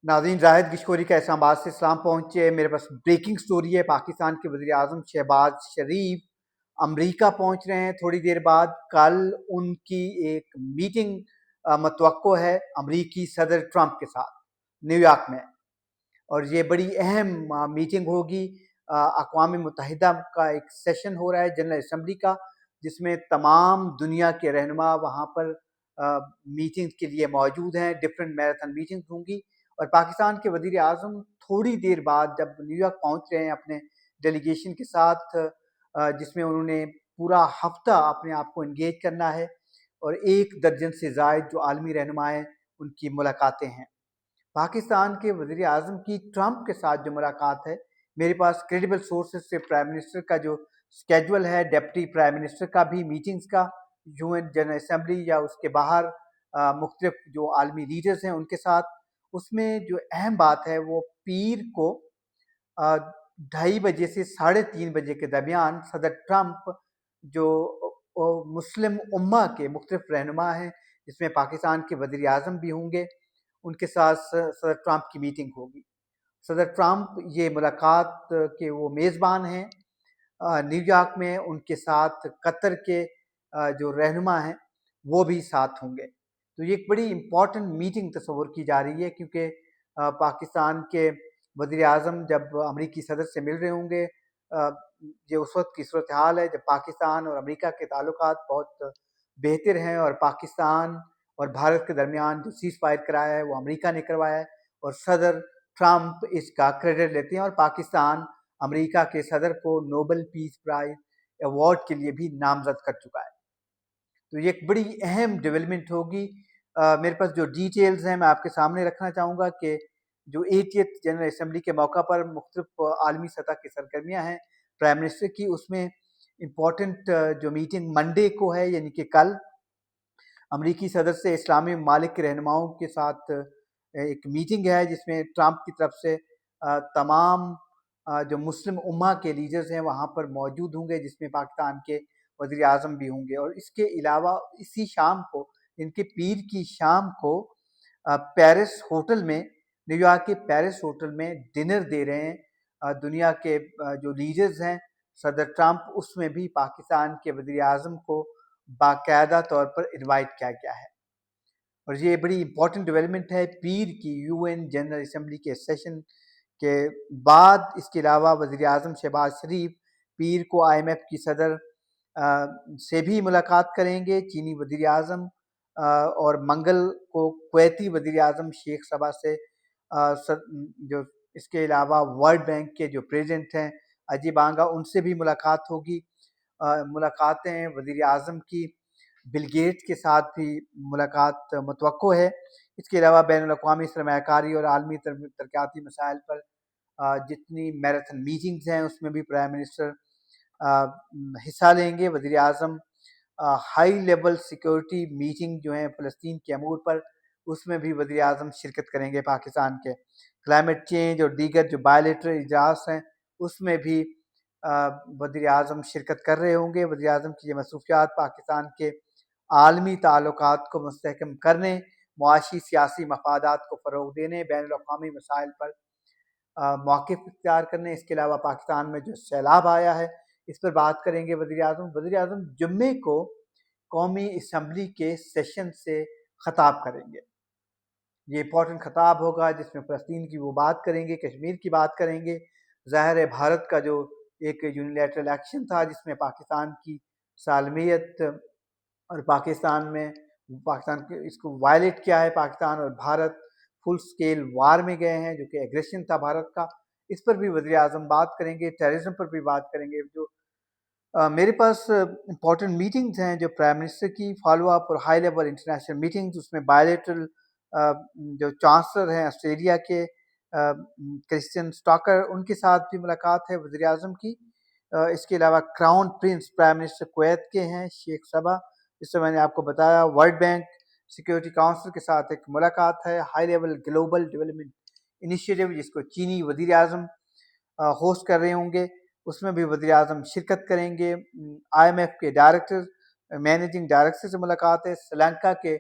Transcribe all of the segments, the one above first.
नाज़रीन, जाहिद गिशकोरी का इस्लामाबाद से इस्लाम पहुँचे। मेरे पास ब्रेकिंग स्टोरी है। पाकिस्तान के वज़ीर आज़म शहबाज शरीफ अमरीका पहुँच रहे हैं थोड़ी देर बाद। कल उनकी एक मीटिंग मतवक्को है अमरीकी सदर ट्रंप के साथ न्यूयॉर्क में, और ये बड़ी अहम मीटिंग होगी। अक़वाम मुत्तहिदा का एक सेशन हो रहा है जनरल असम्बली का, जिसमें तमाम दुनिया के रहनुमा वहाँ पर मीटिंग के लिए मौजूद हैं। डिफरेंट मैराथन मीटिंग्स होंगी, और पाकिस्तान के वज़ीर आज़म थोड़ी देर बाद जब न्यूयॉर्क पहुँच रहे हैं अपने डेलीगेशन के साथ, जिसमें उन्होंने पूरा हफ्ता अपने आप को इंगेज करना है, और 1 दर्जन से ज़ायद जो आलमी रहनुमा हैं उनकी मुलाकातें हैं। पाकिस्तान के वज़ीर आज़म की ट्रंप के साथ जो मुलाकात है, मेरे पास क्रेडिबल सोर्सेज से प्राइम मिनिस्टर का जो स्केड्यूल है, डिप्टी प्राइम मिनिस्टर का भी मीटिंग्स का, यूएन जनरल असम्बली या उसके बाहर मुख्तलिफ जो आलमी लीडर्स हैं उनके साथ, उसमें जो अहम बात है वो पीर को 2:30 से 3:30 बजे के दरमियान सदर ट्रंप जो मुस्लिम उम्मा के मुख्तलिफ रहनुमा हैं, जिसमें पाकिस्तान के वज़ीर आज़म भी होंगे, उनके साथ सदर ट्रंप की मीटिंग होगी। सदर ट्रंप ये मुलाकात के वो मेज़बान हैं। न्यूयॉर्क में उनके साथ कतर के जो रहनुमा हैं वो भी साथ होंगे। तो ये एक बड़ी इम्पॉर्टेंट मीटिंग तस्वुर की जा रही है, क्योंकि पाकिस्तान के वज़ीर आज़म जब अमरीकी सदर से मिल रहे होंगे, ये उस वक्त की सूरत हाल है जब पाकिस्तान और अमरीका के ताल्लुकात बहुत बेहतर हैं, और पाकिस्तान और भारत के दरमियान जो सीज़ फायर कराया है वो अमरीका ने करवाया है, और सदर ट्रंप इसका क्रेडिट लेते हैं, और पाकिस्तान अमरीका के सदर को नोबेल पीस प्राइज़ अवार्ड के लिए भी नामज़द कर चुका है। तो ये एक बड़ी अहम डेवलपमेंट होगी। मेरे पास जो डिटेल्स हैं मैं आपके सामने रखना चाहूँगा कि जो 80th जनरल असम्बली के मौका पर मुख्तलिफ आलमी सतह की सरगर्मियाँ हैं प्राइम मिनिस्टर की, उसमें इम्पॉर्टेंट जो मीटिंग मंडे को है, यानी कि कल, अमरीकी सदर से इस्लामी ममालिक के रहनुमाओं के साथ एक मीटिंग है, जिसमें ट्रंप की तरफ से तमाम जो मुस्लिम उम्मा के लीडर्स हैं वहाँ पर मौजूद होंगे, जिसमें पाकिस्तान के वज़ीर आज़म भी होंगे। और इसके अलावा इसी शाम को, इनके पीर की शाम को, पेरिस होटल में, न्यूयॉर्क के पेरिस होटल में डिनर दे रहे हैं दुनिया के जो लीडर्स हैं सदर ट्रंप, उसमें भी पाकिस्तान के वज़ीर आज़म को बाकायदा तौर पर इनवाइट किया गया है। और ये बड़ी इंपॉर्टेंट डेवलपमेंट है पीर की यूएन जनरल असम्बली के सेशन के बाद। इसके अलावा वज़ीर आज़म शहबाज शरीफ पीर को IMF की सदर से भी मुलाकात करेंगे, चीनी वज़ीर आज़म, और मंगल को कुवैती वज़ीर आज़म शेख सबा से जो इसके अलावा वर्ल्ड बैंक के जो प्रेसिडेंट हैं अजय बांगा, उनसे भी मुलाकात होगी। मुलाकातें वज़ीर आज़म की बिल गेट्स के साथ भी मुलाकात मुतवक्को है। इसके अलावा बैनुल-अक़वामी सरमायाकारी और आलमी तरक्याती मसाइल पर जितनी मैराथन मीटिंग्स हैं उसमें भी प्राइम मिनिस्टर हिस्सा लेंगे। वज़ीर आज़म हाई लेवल सिक्योरिटी मीटिंग जो है फ़लस्तीन के अमूर पर, उसमें भी वज़ीर आज़म शिरकत करेंगे पाकिस्तान के। क्लाइमेट चेंज और दीगर जो बायलैटरल इजलास हैं उसमें भी वज़ीर आज़म शिरकत कर रहे होंगे। वज़ीर आज़म की ये मसरूफ़ियात पाकिस्तान के आलमी ताल्लुकात को मुस्तहकम करने, मुआशी सियासी मफादात को फ़रोग़ देने, बैनुल-अक़वामी मसाइल पर मौक़िफ़ इख्तियार करने, इसके अलावा पाकिस्तान में जो सैलाब आया है इस पर बात करेंगे वज़ीर आज़म। वज़ीर आज़म जुम्मे को कौमी असम्बली के सेशन से ख़िताब करेंगे। ये इम्पॉर्टेंट ख़िताब होगा जिसमें फ़लस्तीन की वो बात करेंगे, कश्मीर की बात करेंगे। ज़ाहिर है भारत का जो एक यूनिलैटरल एक्शन था जिसमें पाकिस्तान की सालमियत और पाकिस्तान के इसको वायलेट किया है पाकिस्तान और भारत फुल स्केल वार में गए हैं, जो कि एग्रेशन था भारत का। इस पर भी वज़ीर आज़म बात करेंगे, टेररिज्म पर भी बात करेंगे। जो मेरे पास इम्पॉर्टेंट मीटिंग्स हैं जो प्राइम मिनिस्टर की, फॉलो अप और हाई लेवल इंटरनेशनल मीटिंग्स, उसमें बायलैटरल जो चांसलर हैं ऑस्ट्रेलिया के क्रिस्टियन स्टॉकर, उनके साथ भी मुलाकात है वज़ीर आज़म की। इसके अलावा crown Prince prime minister Kuwait के हैं शेख सबा, जिससे मैंने आपको बताया। वर्ल्ड बैंक सिक्योरिटी काउंसिल के साथ एक मुलाकात है। High level global development initiative जिसको चीनी वज़ीर आज़म होस्ट कर रहे होंगे, उसमें भी वज़ीर आज़म शिरकत करेंगे। IMF के डायरेक्टर मैनेजिंग डायरेक्टर से मुलाकात है। श्रीलंका के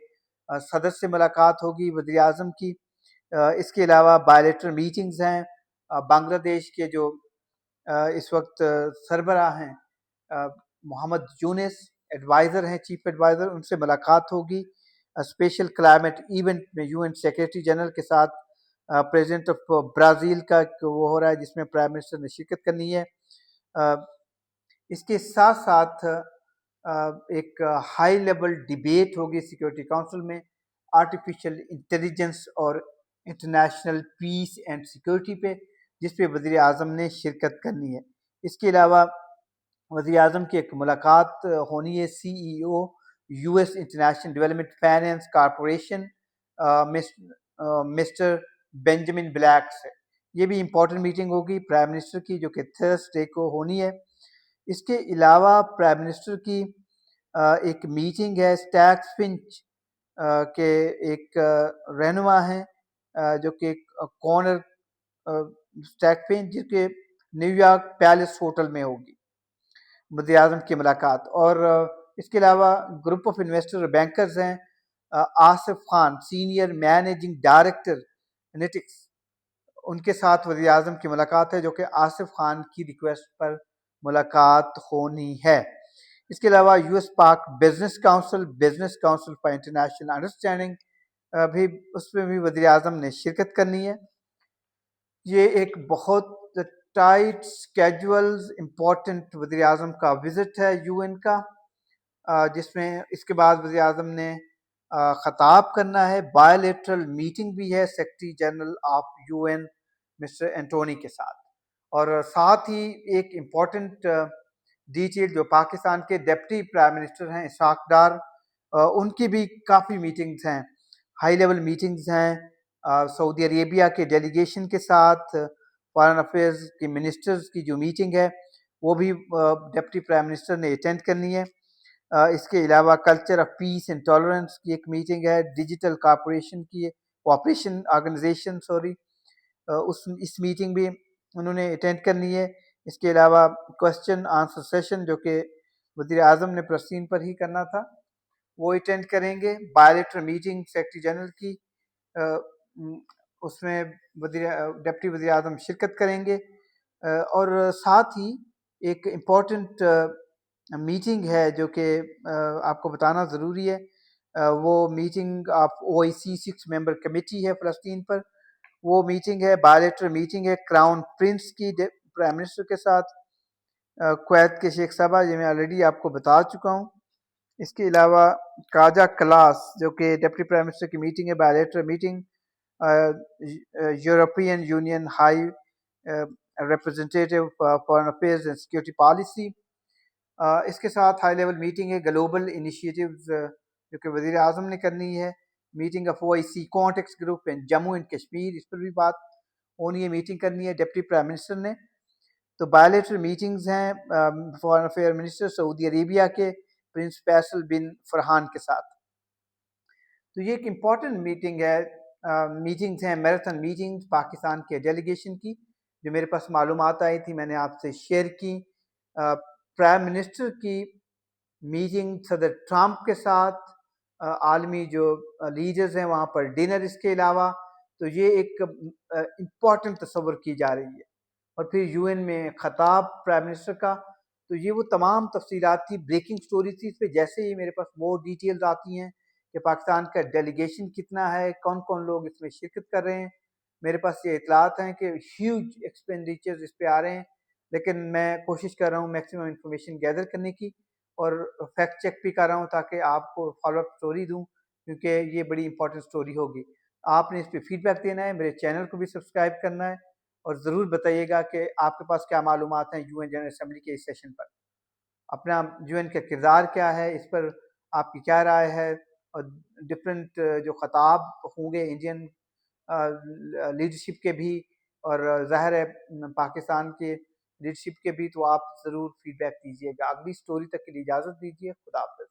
सदस्य से मुलाकात होगी वज़ीर आज़म की। اس کے علاوہ بائیلیٹرل میٹنگز ہیں. بنگلہ دیش کے جو اس وقت سربراہ ہیں محمد یونس ایڈوائزر ہیں، چیف ایڈوائزر، ان سے ملاقات ہوگی. اسپیشل کلائمیٹ ایونٹ میں UN سیکریٹری جنرل کے ساتھ پریزیڈنٹ آف برازیل کا وہ ہو رہا ہے جس میں پرائم منسٹر نے شرکت کرنی ہے. اس کے ساتھ ساتھ ایک ہائی لیول ڈیبیٹ ہوگی سیکورٹی کونسل میں آرٹیفیشل انٹیلیجنس اور انٹرنیشنل پیس اینڈ سیکورٹی پہ، جس پہ وزیر اعظم نے شرکت کرنی ہے. اس کے علاوہ وزیر اعظم کی ایک ملاقات ہونی ہے CEO US International Development Finance Corporation mister Benjamin Black سے. یہ بھی امپورٹنٹ میٹنگ ہوگی پرائم منسٹر کی، جو کہ تھرسڈے کو ہونی ہے. اس کے علاوہ پرائم منسٹر کی ایک میٹنگ ہے اسٹیکس فنچ کے ایک رہنما ہیں جو کہ کارنر اسٹیک فنچ، جو کہ نیو یارک پیلس ہوٹل میں ہوگی وزیر اعظم کی ملاقات. اور اس کے علاوہ گروپ آف انویسٹر اور بینکرز ہیں. Asif Khan senior managing director Netix, ان کے ساتھ وزیر اعظم کی ملاقات ہے، جو کہ آصف خان کی ریکویسٹ پر ملاقات ہونی ہے. اس کے علاوہ US پاک business council for international understanding بھی، اس میں بھی وزیر اعظم نے شرکت کرنی ہے. یہ ایک بہت ٹائٹ اسکیجولز امپورٹنٹ وزیر اعظم کا وزٹ ہے UN کا، جس میں اس کے بعد وزیر اعظم نے خطاب کرنا ہے. بائیلیٹرل میٹنگ بھی ہے secretary general of UN mister Antonio کے ساتھ. اور ساتھ ہی ایک امپورٹنٹ ڈیٹیل جو پاکستان کے ڈپٹی پرائم منسٹر ہیں اسحاق ڈار، ان کی بھی کافی میٹنگز ہیں، ہائی لیول میٹنگز ہیں. سعودی عربیہ کے ڈیلیگیشن کے ساتھ فارن افیئرز کی منسٹرز کی جو میٹنگ ہے وہ بھی ڈپٹی پرائم منسٹر نے اٹینڈ کرنی ہے. اس کے علاوہ culture of peace and tolerance کی ایک میٹنگ ہے، ڈیجیٹل کوآپریشن آرگنائزیشن اس میٹنگ بھی انہوں نے اٹینڈ کرنی ہے. اس کے علاوہ کوسچن آنسر سیشن جو کہ وزیر اعظم نے فلسطین پر ہی کرنا تھا وہ اٹینڈ کریں گے. بائیلیٹرل میٹنگ سیکرٹری جنرل کی، اس میں ڈپٹی وزیر اعظم شرکت کریں گے. اور ساتھ ہی ایک امپورٹنٹ میٹنگ ہے جو کہ آپ کو بتانا ضروری ہے، وہ meeting of OIC 6 member committee ہے فلسطین پر. وہ میٹنگ ہے بائیلیٹرل میٹنگ ہے کراؤن پرنس کی پرائم منسٹر کے ساتھ، کویت کے شیخ صاحبہ، یہ میں آلریڈی آپ کو بتا چکا ہوں. اس کے علاوہ کاجا کلاس جو کہ ڈپٹی پرائم منسٹر کی میٹنگ ہے، bilateral meeting European Union high representative foreign affairs and security policy. اس کے ساتھ ہائی لیول میٹنگ ہے گلوبل انیشیٹیوز جو کہ وزیر اعظم نے کرنی ہے. Meeting of OIC contacts group in Jammu and Kashmir, اس پر بھی بات ہونی ہے، میٹنگ کرنی ہے ڈپٹی پرائم منسٹر نے. تو بائیلیٹرل میٹنگز ہیں فارن افیئر منسٹر سعودی عربیہ کے پرنس فیصل بن فرحان کے ساتھ. تو یہ ایک امپورٹنٹ میٹنگ ہے، میٹنگز ہیں میراتھن میٹنگز پاکستان کے ڈیلیگیشن کی، جو میرے پاس معلومات آئی تھی میں نے آپ سے شیئر کی. پرائم منسٹر کی میٹنگ صدر ٹرمپ کے ساتھ، عالمی جو لیڈرز ہیں وہاں پر ڈنر. اس کے علاوہ تو یہ ایک امپورٹنٹ تصور کی جا رہی ہے. اور پھر UN میں خطاب پرائم منسٹر کا. تو یہ وہ تمام تفصیلات تھی، بریکنگ سٹوری تھی. اس پہ جیسے ہی میرے پاس وہ ڈیٹیلز آتی ہیں کہ پاکستان کا ڈیلیگیشن کتنا ہے، کون کون لوگ اس میں شرکت کر رہے ہیں، میرے پاس یہ اطلاعات ہیں کہ ہیوج ایکسپینڈیچرز اس پہ آ رہے ہیں. لیکن میں کوشش کر رہا ہوں میکسیمم انفارمیشن گیدر کرنے کی، اور فیکٹ چیک بھی کر رہا ہوں تاکہ آپ کو فالو اپ سٹوری دوں، کیونکہ یہ بڑی امپورٹنٹ سٹوری ہوگی. آپ نے اس پہ فیڈ بیک دینا ہے، میرے چینل کو بھی سبسکرائب کرنا ہے، اور ضرور بتائیے گا کہ آپ کے پاس کیا معلومات ہیں UN جنرل اسمبلی کے اس سیشن پر. اپنا UN کا کردار کیا ہے، اس پر آپ کی کیا رائے ہے، اور ڈفرینٹ جو خطاب ہوں گے انڈین لیڈرشپ کے بھی، اور ظاہر ہے پاکستان کے لیڈرشپ کے بھی، تو آپ ضرور فیڈ بیک دیجیے گا. اگلی سٹوری تک کے لیے اجازت دیجیے. خدا حافظ.